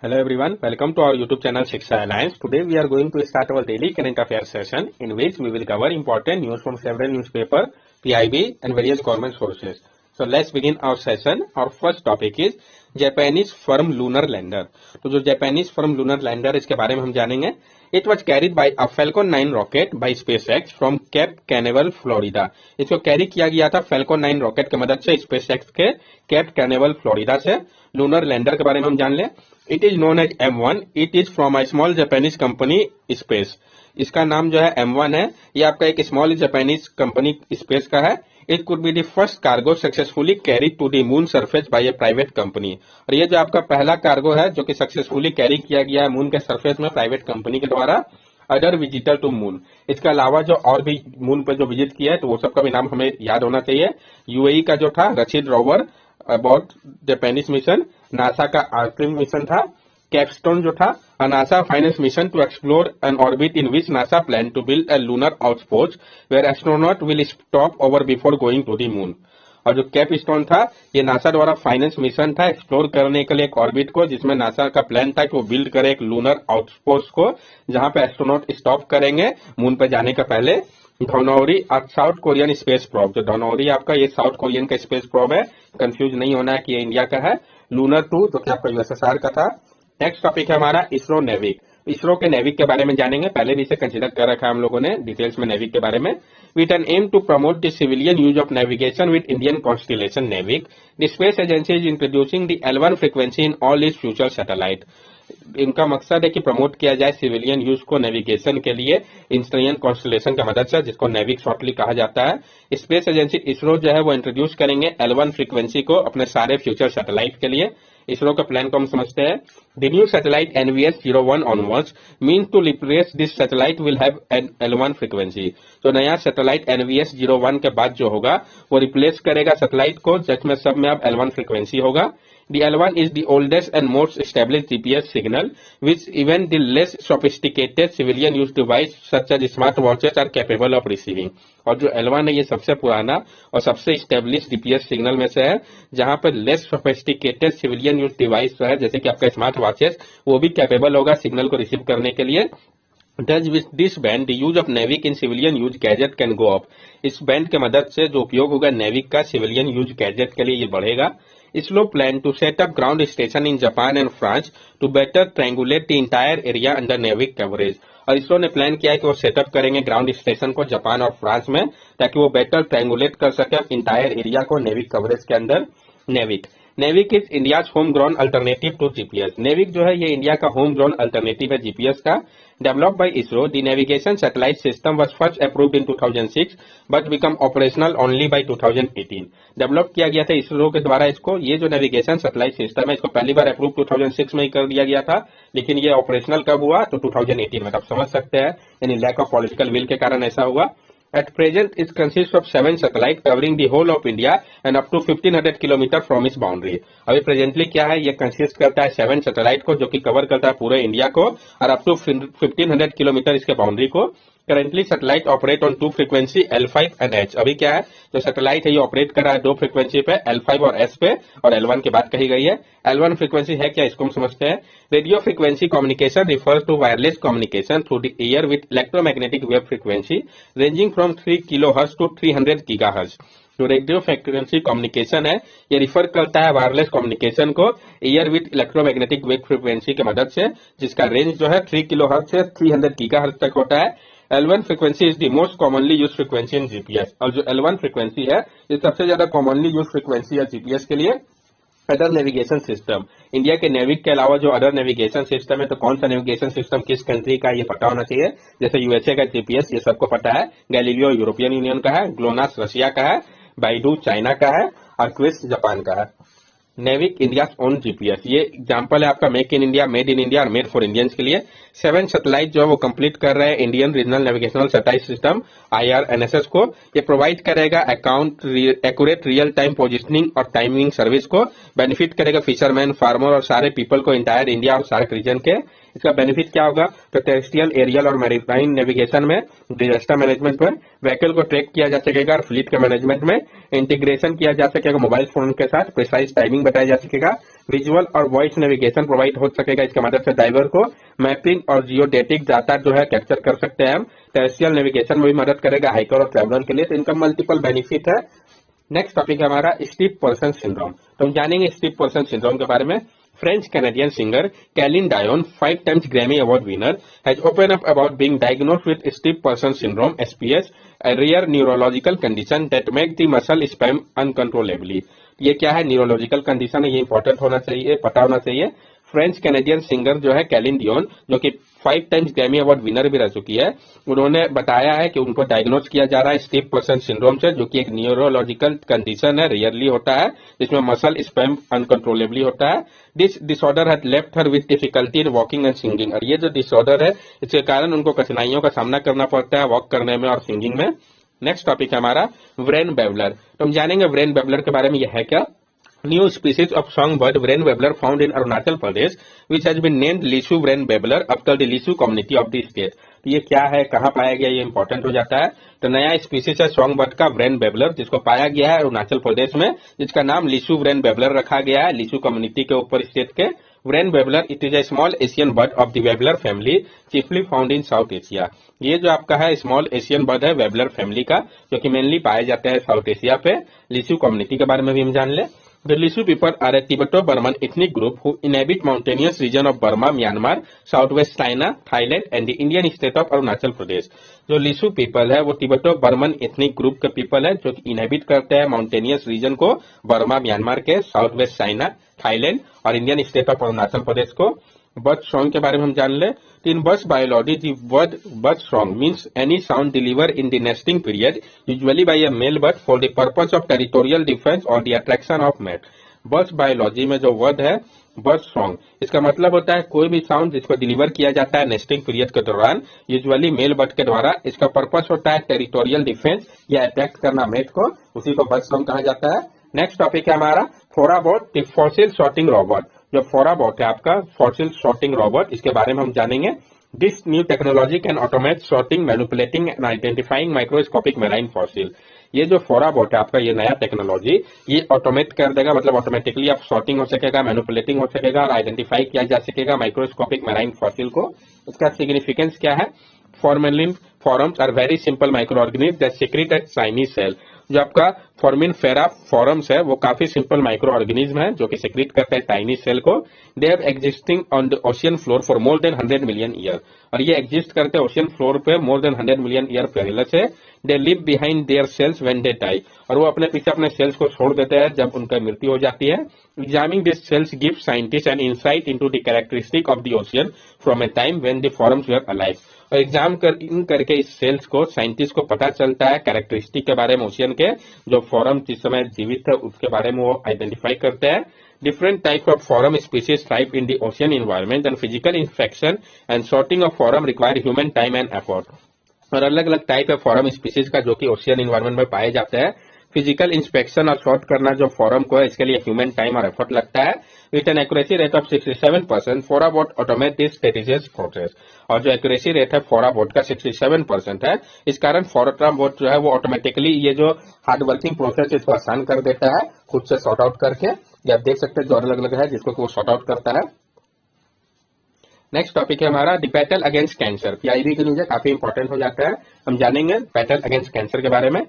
Hello everyone, welcome to our YouTube channel Shiksha Alliance. Today we are going to start our daily current affairs session in which we will cover important news from several newspapers, PIB and various government sources. So let's begin our session. Our first topic is Japanese firm lunar lander. तो जो Japanese firm lunar lander इसके बारे में हम जानेंगे. It was carried by a Falcon 9 rocket by SpaceX from Cape Canaveral, Florida. इसको carry किया गया था Falcon 9 रॉकेट की मदद से SpaceX के Cape Canaveral, Florida से. लूनर लैंडर के बारे में हम जान लें. It is known as M1. It is from a small Japanese company Space. इसका नाम जो है M1 है. ये आपका एक स्मॉल जापानीज कंपनी स्पेस का है. It could be the first cargo successfully carried to the moon surface by a private company. और ये जो आपका पहला कार्गो है जो कि सक्सेसफुली कैरी किया गया है मून के सरफेस में प्राइवेट कंपनी के द्वारा. अदर विजिटर टू मून, इसके अलावा जो और भी मून पर जो विजिट किया है तो वो सबका भी नाम हमें याद होना चाहिए. यूएई का जो था Rashid rover about Japanese mission, NASA का आर्टेमिस मिशन था, कैपस्टोन जो था NASA finance mission to explore an orbit in which NASA plan to build a lunar outpost where astronaut will stop over before going to the moon. और जो capstone था ये NASA द्वारा finance mission था explore करने के लिए एक ऑर्बिट को, जिसमें नासा का प्लान था कि वो बिल्ड करे एक लूनर आउटपोस्ट को जहां पे एस्ट्रोनॉट स्टॉप करेंगे मून पे जाने के पहले. Dhanauri south Korean space probe, जो धनौरी आपका ये साउथ कोरियन का स्पेस प्रोब है, कंफ्यूज नहीं होना है कि ये इंडिया का है. लूनर 2 जो कि आपका यूएसएसआर का था. नेक्स्ट टॉपिक है हमारा इसरो नेविक. इसरो के नेविक के बारे में जानेंगे. पहले भी इसे कंसिडर कर रखा है हम लोगों ने डिटेल्स में नेविक के बारे में. With an aim to promote the civilian use of navigation with Indian constellation NavIC, the space agency is introducing the L1 frequency in all its future satellite. इनका मकसद है कि प्रमोट किया जाए सिविलियन यूज को नेविगेशन के लिए इंडियन कॉन्स्टिलेशन की मदद से, जिसको नेविक शॉर्टली कहा जाता है. स्पेस एजेंसी इसरो जो है वो इंट्रोड्यूस करेंगे L1 फ्रीक्वेंसी को अपने सारे फ्यूचर सैटेलाइट के लिए. इसरो का प्लान को हम समझते हैं. The new satellite NVS-01 onwards mean to replace this satellite will have an L1 frequency. तो नया सैटेलाइट NVS-01 के बाद जो होगा वो रिप्लेस करेगा सैटेलाइट को जिसमें सब में अब L1 फ्रीक्वेंसी होगा. The L1 is the oldest and most established GPS signal, which even the less sophisticated civilian use device such as smart watches are capable of receiving. और जो L1 है ये सबसे पुराना और सबसे established GPS सिग्नल में से है जहां पर less sophisticated civilian use device जो है जैसे कि आपका स्मार्ट वॉचेस वो भी कैपेबल होगा सिग्नल को रिसीव करने के लिए. Thus with this band the use of NAVIC in civilian use gadget can go up. इस बैंड के मदद से जो उपयोग होगा नेविक का सिविलियन यूज गैजेट के लिए ये बढ़ेगा. ISRO plan to set up ground station in Japan and France to better triangulate the entire area under NAVIC coverage. और इसरो ने प्लान किया है कि वो सेटअप करेंगे ग्राउंड स्टेशन को जापान और फ्रांस में ताकि वो बेटर ट्रायंगुलेट कर सके इंटायर एरिया को नेविक कवरेज के अंदर. NavIC is India's home ground alternative to GPS. NavIC जो है ये इंडिया का होम ग्राउंड अल्टरनेटिव है जीपीएस का. Developed by ISRO, the navigation satellite system was first approved in 2006 but become operational only by 2018. Develop किया गया था इसरो के द्वारा इसको. ये जो नेविगेशन सैटेलाइट सिस्टम है इसको पहली बार अप्रूव 2006 में ही कर दिया गया था, लेकिन ये ऑपरेशनल कब हुआ तो 2018 में. आप समझ सकते हैं यानी लैक ऑफ पॉलिटिकल विल के कारण ऐसा हुआ. At present, it consists of 7 satellites covering the whole of India and up to 1500 kilometre from its boundary. अभी प्रेजेंटली क्या है, ये कंसिस्ट करता है 7 सैटेलाइट को जो कि कवर करता है पूरे इंडिया को और अप टू 1500 किलोमीटर इसके बाउंड्री को. Currently satellite operate on 2 frequency L5 and H. अभी क्या है जो सैटेलाइट है ये ऑपरेट कर रहा है 2 फ्रीक्वेंसी पे L5 और H पे, और L1 की बात कही गई है. L1 फ्रीक्वेंसी है क्या इसको हम समझते हैं. Radio frequency communication refers to wireless communication through the air with electromagnetic wave frequency ranging from 3 kilohertz to 300 gigahertz. जो रेडियो फ्रीक्वेंसी कम्युनिकेशन है ये रिफर करता है वायरलेस कम्युनिकेशन को air with electromagnetic wave frequency की मदद से, जिसका रेंज जो है 3 किलोहर्ट्ज से 300 गीगाहर्ट्ज तक होता है. L1 frequency is the most commonly use frequency in GPS. और जो L1 फ्रीक्वेंसी है ये सबसे ज्यादा कॉमनली यूज फ्रीक्वेंसी है जीपीएस के लिए. अदर नेविगेशन सिस्टम, इंडिया के नेविक के अलावा जो अदर नेविगेशन सिस्टम है तो कौन सा नेविगेशन सिस्टम किस कंट्री का ये पता होना चाहिए. जैसे यूएसए का जीपीएस ये सबको पता है, गैलीलियो यूरोपियन यूनियन का है, ग्लोनास रशिया का है, बाइडू चाइना का है और क्विस्ट जापान का है. नेविक इंडिया ओन जीपीएस ये एग्जांपल है आपका make in India, made in India और मेड फॉर इंडियंस के लिए. 7 सैटेलाइट जो है वो कंप्लीट कर रहे हैं Indian regional navigational satellite system IRNSS को. ये प्रोवाइड करेगा एक्यूरेट रियल टाइम पोजिशनिंग और टाइमिंग सर्विस को. बेनिफिट करेगा फिशरमैन, फार्मर और सारे पीपल को इंटायर इंडिया और सार्क रीजन के. इसका बेनिफिट क्या होगा? तो टेरेस्ट्रियल, एरियल और मैरीटाइम नेविगेशन में, डिजास्टर मैनेजमेंट में, व्हीकल को ट्रैक किया जा सकेगा और फ्लीट के मैनेजमेंट में इंटीग्रेशन किया जा सकेगा मोबाइल फोन के साथ, प्रिसाइज टाइमिंग बताया जा सकेगा, विजुअल और वॉइस नेविगेशन प्रोवाइड हो सकेगा। इसके मदद से ड्राइवर को मैपिंग और जियोडेटिक डाटा जो है कैप्चर कर सकते हैं हम। टेरेस्ट्रियल नेविगेशन में भी मदद करेगा हाइकर और ट्रैवलर के लिए, तो इनका मल्टीपल बेनिफिट है। नेक्स्ट टॉपिक है हमारा स्टीप पर्सन सिंड्रोम। तो हम जानेंगे स्टीप पर्सन सिंड्रोम के बारे में। French Canadian singer Celine Dion, 5 times Grammy Award winner, has opened up about being diagnosed with stiff person syndrome (SPS), a rare neurological condition that makes the muscle spasm uncontrollably. ये क्या है? Neurological condition है, ये important होना चाहिए, पता होना चाहिए। फ्रेंच कैनेडियन सिंगर जो है कैलिन डियोन, जो कि 5 टाइम्स ग्रैमी अवार्ड विनर भी रह चुकी है, उन्होंने बताया है कि उनको डायग्नोज किया जा रहा है स्टीफ पर्सन सिंड्रोम से, जो कि एक न्यूरोलॉजिकल कंडीशन है, रियरली होता है, जिसमें मसल स्पैम अनकंट्रोलेबली होता है। This disorder had left her with difficulty in walking and singing. और ये जो डिसऑर्डर है, इसके कारण उनको कठिनाइयों का सामना करना पड़ता है वॉक करने में और सिंगिंग में। नेक्स्ट टॉपिक है हमारा व्रेन बेवलर। तो हम जानेंगे व्रेन बेवलर के बारे में, यह है क्या? New species of songbird wren babbler found in Arunachal Pradesh, which has been named Lisu wren babbler after the Lisu community of the state. तो ये क्या है, कहाँ पाया गया, ये इंपॉर्टेंट हो जाता है। तो नया स्पीसीज है सॉन्ग बर्ड का व्रेन बेबलर, जिसको पाया गया है अरुणाचल प्रदेश में, जिसका नाम लिसु व्रेन बेबलर रखा गया है, लिसु कम्युनिटी के ऊपर स्टेट के। Wren babbler it is a small Asian bird of the warbler family, chiefly found in South Asia. ये जो आपका है स्मॉल एशियन बर्ड है वेबलर फैमिली का, जो कि मेनली पाए जाते हैं साउथ एशिया पे। लिसु कम्युनिटी के बारे में भी हम जान ले। The Lisu people are a Tibeto-Burman ethnic group who inhabit mountainous region of Burma, Myanmar, southwest China, Thailand and the Indian state of Arunachal Pradesh. जो लिसु पीपल है वो टिबेटो बर्मन एथनिक ग्रुप के पीपल है, जो कि इनहेबिट करते हैं माउंटेनियस रीजन को, बर्मा म्यांमार के, साउथ वेस्ट चाइना, थाईलैंड और Indian state of Arunachal Pradesh को। बर्ड सॉन्ग के बारे में हम जान ले। तो in birds biology the word bird song means any sound deliver in the nesting period usually by a male bird for the purpose of territorial defence और the attraction of mate. Birds biology में जो word है bird song, इसका मतलब होता है कोई भी साउंड जिसको डिलीवर किया जाता है नेस्टिंग पीरियड के दौरान, यूजुअली मेल बर्ड के द्वारा। इसका पर्पस होता है टेरिटोरियल डिफेंस या अटैक करना मेट को, उसी को बर्ड सॉन्ग कहा जाता है। नेक्स्ट टॉपिक है हमारा फोराबॉट द फॉसिल सॉर्टिंग रोबोट। जो फोराबॉट है आपका फॉसिल सॉर्टिंग रोबोट, इसके बारे में हम जानेंगे। This new technology can automate sorting, manipulating and identifying microscopic marine fossil. ये जो फोराबॉट है आपका, ये नया टेक्नोलॉजी, ये ऑटोमेट कर देगा, मतलब ऑटोमेटिकली आप सॉर्टिंग हो सकेगा, मैनिपुलेटिंग हो सकेगा और आइडेंटिफाई किया जा सकेगा माइक्रोस्कोपिक मेराइन फॉसिल को। इसका सिग्निफिकेंस क्या है? Formalin forams are very simple microorganism that secrete at Chinese cell. जो आपका फॉर्मिनफेरा फॉरम्स है वो काफी सिंपल माइक्रो ऑर्गेनिज्म है, जो कि सेक्रेट करते हैं चाइनीज सेल को। They have existing on the ocean floor for more than 100 million year. और ये एग्जिस्ट करते हैं ओशियन फ्लोर पे मोर देन 100 मिलियन ईयर पहले से। They live behind their cells when they die, और वो अपने पीछे अपने सेल्स को छोड़ देते हैं जब उनका मृत्यु हो जाती है। Examining this cells give scientist an insight into the characteristic of the ocean from a time when the forams were alive. और एग्जाम करके इस सेल्स को साइंटिस्ट को पता चलता है कैरेक्टरिस्टिक के बारे में ओशियन के, जो फॉरम जिस समय जीवित है उसके बारे में वो आइडेंटिफाई करते हैं। Different types of forum species thrive in the ocean environment and physical inspection and sorting of forum require human time and effort. और अलग अलग टाइप है फॉरम स्पीसीज का जो कि ओशियन इन्वायरमेंट में पाए जाते हैं। फिजिकल इंस्पेक्शन और सॉर्ट करना जो फॉरम को है, इसके लिए ह्यूमन टाइम और एफर्ट लगता है। With an accuracy rate of 67%, Forabot automate this strategies process. और जो एक्यूरेसी रेट है फोराबॉट का 67% है, इस कारण फोराबॉट जो है वो ऑटोमेटिकली ये जो हार्ड वर्किंग प्रोसेस इसको आसान कर देता है खुद से सॉर्ट आउट करके। ये आप देख सकते हैं जो अलग अलग है जिसको वो सॉर्ट आउट करता है। नेक्स्ट टॉपिक है हमारा the battle against cancer. PIB के लिए काफी इंपॉर्टेंट हो जाता है, हम जानेंगे बैटल अगेंस्ट कैंसर के बारे में।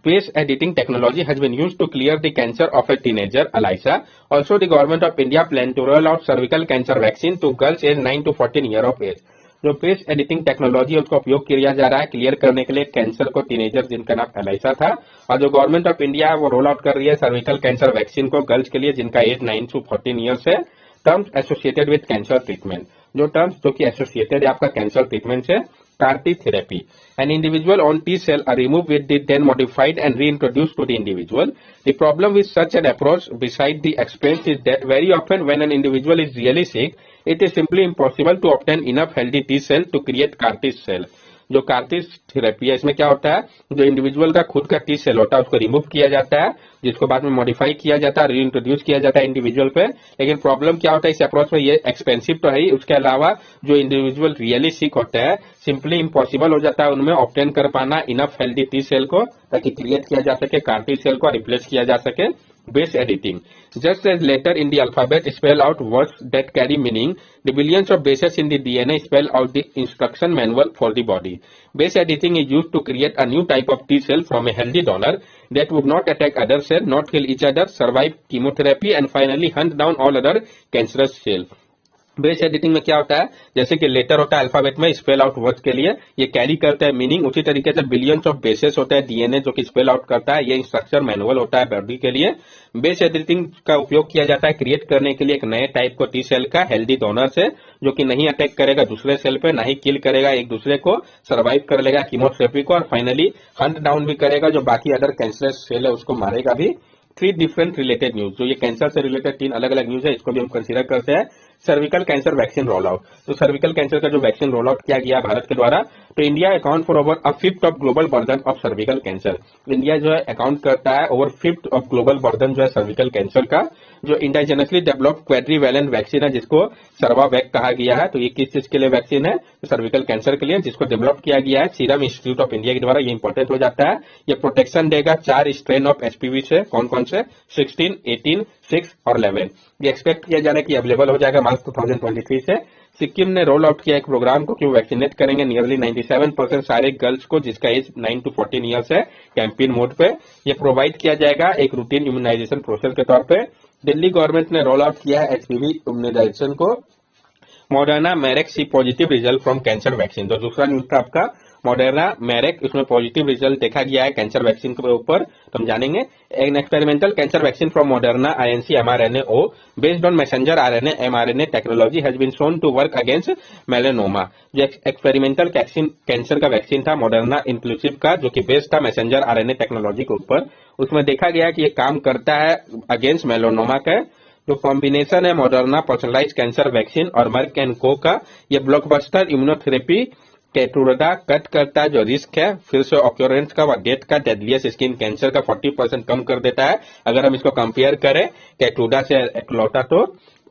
Base editing technology has been used to clear the cancer of a teenager Alyssa. Also the government of India plan to roll out cervical cancer vaccine to girls age 9 to 14 year of age. जो base editing technology है उसका उपयोग किया जा रहा है clear करने के लिए कैंसर को टीनेजर जिनका नाम एलाइसा था। और जो गवर्नमेंट ऑफ इंडिया है वो रोल आउट कर रही है सर्विकल कैंसर वैक्सीन को गर्ल्स के लिए जिनका एज 9 to 14 ईयर्स है। Terms associated with cancer treatment, जो टर्म्स जो कि एसोसिएटेड है आपका कैंसर ट्रीटमेंट से, CAR-T therapy. An individual own T cell are removed with the then modified and reintroduced to the individual. The problem with such an approach, beside the expense, is that very often when an individual is really sick, it is simply impossible to obtain enough healthy T cell to create CAR-T cell. जो car T therapy है, इसमें क्या होता है, जो individual का खुद का टी सेल होता है उसको रिमूव किया जाता है, जिसको बाद में मॉडिफाई किया जाता है, रीइंट्रोड्यूस किया जाता है इंडिविजुअल पे। लेकिन प्रॉब्लम क्या होता है इस अप्रोच में, ये एक्सपेंसिव तो है ही, उसके अलावा जो इंडिविजुअल रियली सिक होता है सिंपली इम्पॉसिबल हो जाता है उनमें ऑब्टेन कर पाना इनफ हेल्दी टी सेल को, ताकि क्रिएट किया जा सके, कार टी सेल को रिप्लेस किया जा सके। Base editing. Just as letter in the alphabet spell out words that carry meaning, the billions of bases in the DNA spell out the instruction manual for the body. Base editing is used to create a new type of T cell from a healthy donor that would not attack other cells, not kill each other, survive chemotherapy, and finally hunt down all other cancerous cells. Base editing में क्या होता है, जैसे कि letter होता है alphabet में spell out words के लिए, ये कैरी करता है मीनिंग, उसी तरीके से बिलियंस ऑफ बेसेस होता है डीएनए जो कि स्पेल आउट करता है, ये इंस्ट्रक्शन मैनुअल होता है बॉडी के लिए। बेस एडिटिंग का उपयोग किया जाता है क्रिएट करने के लिए एक नए टाइप को टी सेल का हेल्दी डोनर से, जो कि नहीं अटैक करेगा दूसरे सेल पे, ना ही किल करेगा एक दूसरे को, सर्वाइव कर लेगा कीमोथेरेपी को, और फाइनली हंट डाउन भी करेगा जो बाकी अदर कैंसरस सेल है उसको मारेगा भी। 3 डिफरेंट रिलेटेड न्यूज, जो ये कैंसर से रिलेटेड 3 अलग अलग न्यूज है, इसको भी हम कंसीडर करते हैं। Cervical cancer vaccine roll out, तो सर्विकल कैंसर का जो वैक्सीन रोल आउट किया गया भारत के द्वारा, तो India account for over a fifth of global burden of cervical cancer. India जो है अकाउंट करता है over fifth of global burden जो है सर्विकल कैंसर का। जो इंडाइजेनसली डेवलप्ड क्वाड्रीवैलेंट वैक्सीन है जिसको सर्वावैक कहा गया है, तो ये किस चीज के लिए वैक्सीन है, तो सर्विकल कैंसर के लिए, जिसको डेवलप किया गया है सीरम इंस्टीट्यूट ऑफ इंडिया के द्वारा। ये इंपॉर्टेंट हो जाता है, ये प्रोटेक्शन देगा 4 स्ट्रेन ऑफ एचपीवी से, कौन कौन से, 16, 18, 6 और 11। ये एक्सपेक्ट किया जा रहा है कि अवेलेबल हो जाएगा मार्च 2023 से। सिक्किम ने रोल आउट किया एक प्रोग्राम को कि वो वैक्सीनेट करेंगे नियरली 97% सारे गर्ल्स को जिसका एज 9 to 14 ईयर्स है, कैंपेन मोड पे। ये प्रोवाइड किया जाएगा एक रूटीन इम्यूनाइजेशन प्रोसेस के तौर पे। दिल्ली गवर्नमेंट ने रोल आउट किया है एचपीवी इम्यूनाइजेशन को। Moderna Merck see positive result from cancer vaccine, तो दूसरा न्यूज था आपका मॉडर्ना मैरेक, इसमें पॉजिटिव रिजल्ट देखा गया है कैंसर वैक्सीन के ऊपर, तो हम जानेंगे। An experimental cancer vaccine from Moderna INC mRNA-O based on messenger RNA mRNA technology has been shown to work against melanoma. जो एक्सपेरिमेंटल कैंसर का वैक्सीन था मॉडर्ना इंक्लूसिव का, जो कि बेस्ड था मैसेंजर RNA टेक्नोलॉजी के ऊपर, उसमें देखा गया कि ये काम करता है अगेंस्ट मेलेनोमा का। जो कॉम्बिनेशन है मॉडर्ना पर्सनलाइज कैंसर वैक्सीन और मर्क एंड को का, ये ब्लॉकबस्टर इम्यूनोथेरेपी केटुडा कट करता है जो रिस्क है फिर से ऑक्यूरेंस का व डेथ का डेडलिएस्ट स्किन कैंसर का 40% कम कर देता है अगर हम इसको कंपेयर करें केटुडा से एक्लोटा।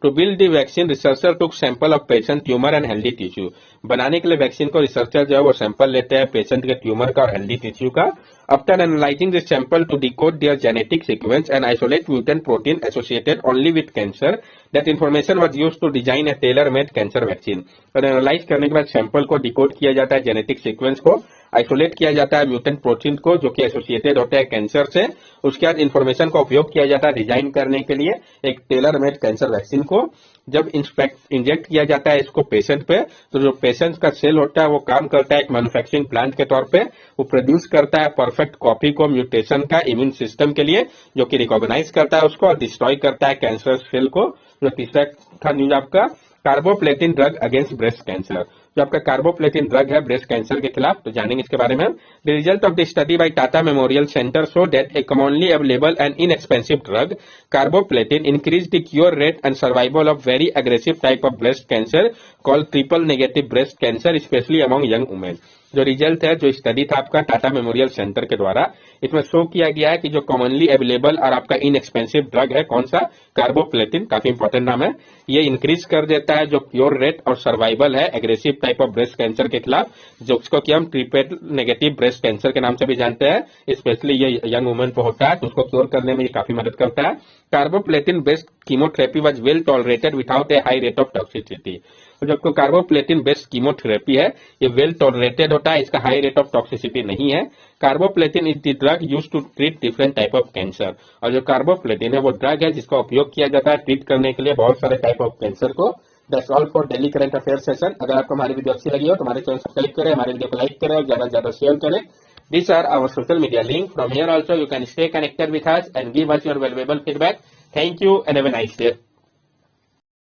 तो build the vaccine researcher took sample of patient tumour and healthy tissue. बनाने के लिए वैक्सीन को रिसर्चर जो है वो सैंपल लेते हैं पेशेंट के ट्यूमर का और हेल्दी टिश्यू का। After analysing this sample to decode their genetic sequence and isolate mutant protein associated only with cancer, that information was used to design a tailor made cancer vaccine. और analyse करने के बाद sample को decode किया जाता है genetic sequence को, isolate किया जाता है म्यूटेंट प्रोटीन को जो कि एसोसिएटेड होते हैं कैंसर से। उसके बाद इन्फॉर्मेशन का उपयोग किया जाता है डिजाइन करने के लिए एक टेलर मेड कैंसर वैक्सीन को। जब इंजेक्ट किया जाता है इसको पेशेंट पे, तो जो पेशेंट का सेल होता है वो काम करता है एक मैन्युफैक्चरिंग प्लांट के तौर पे, वो प्रोड्यूस करता है परफेक्ट कॉपी को म्यूटेशन का इम्यून सिस्टम के लिए, जो कि रिकॉग्नाइज करता है उसको और डिस्ट्रॉय करता है कैंसर सेल को। जो तीसरा था न्यूज आपका carboplatin drug against breast cancer, जो आपका कार्बोप्लेटिन ड्रग है ब्रेस्ट कैंसर के खिलाफ, तो जानेंगे इसके बारे में। The result of the study by Tata Memorial Centre show that a commonly available and inexpensive drug carboplatin increase the cure rate and survival of very aggressive type of breast cancer called triple negative breast cancer specially among young women. जो result है जो study था आपका Tata Memorial centre के द्वारा, इसमें show किया गया है कि जो कॉमनली अवेलेबल और आपका इनएक्सपेंसिव ड्रग है कौन सा, कार्बोप्लेटिन, काफी इंपॉर्टेंट नाम है, ये इंक्रीज कर देता है जो क्योर रेट और सर्वाइवल है aggressive type of breast cancer के खिलाफ, जिसको कि हम ट्रिपल नेगेटिव ब्रेस्ट कैंसर के नाम से भी जानते हैं। स्पेशली ये यंग वुमेन को होता है तो उसको क्योर करने में ये काफी मदद करता है। Carboplatin based chemotherapy was well tolerated without a high rate of toxicity. जो कार्बोप्लेटिन बेस्ड कीमोथेरेपी है ये वेल टॉलरेटेड होता है, इसका हाई रेट ऑफ टॉक्सिसिटी नहीं है। Carboplatin is the drug used to treat different type of cancer, और जो कार्बोप्लेटिन है वो ड्रग है जिसका उपयोग किया जाता है ट्रीट करने के लिए बहुत सारे टाइप ऑफ कैंसर को। That's all for daily current affair session. अगर आपको हमारी वीडियो अच्छी लगी हो तो हमारे चैनल सब्सक्राइब करें, हमारे वीडियो को लाइक करें और ज्यादा से ज्यादा शेयर करें। These are our social media link. From here also you can stay connected with us and give us your valuable feedback. Thank you and have a nice day.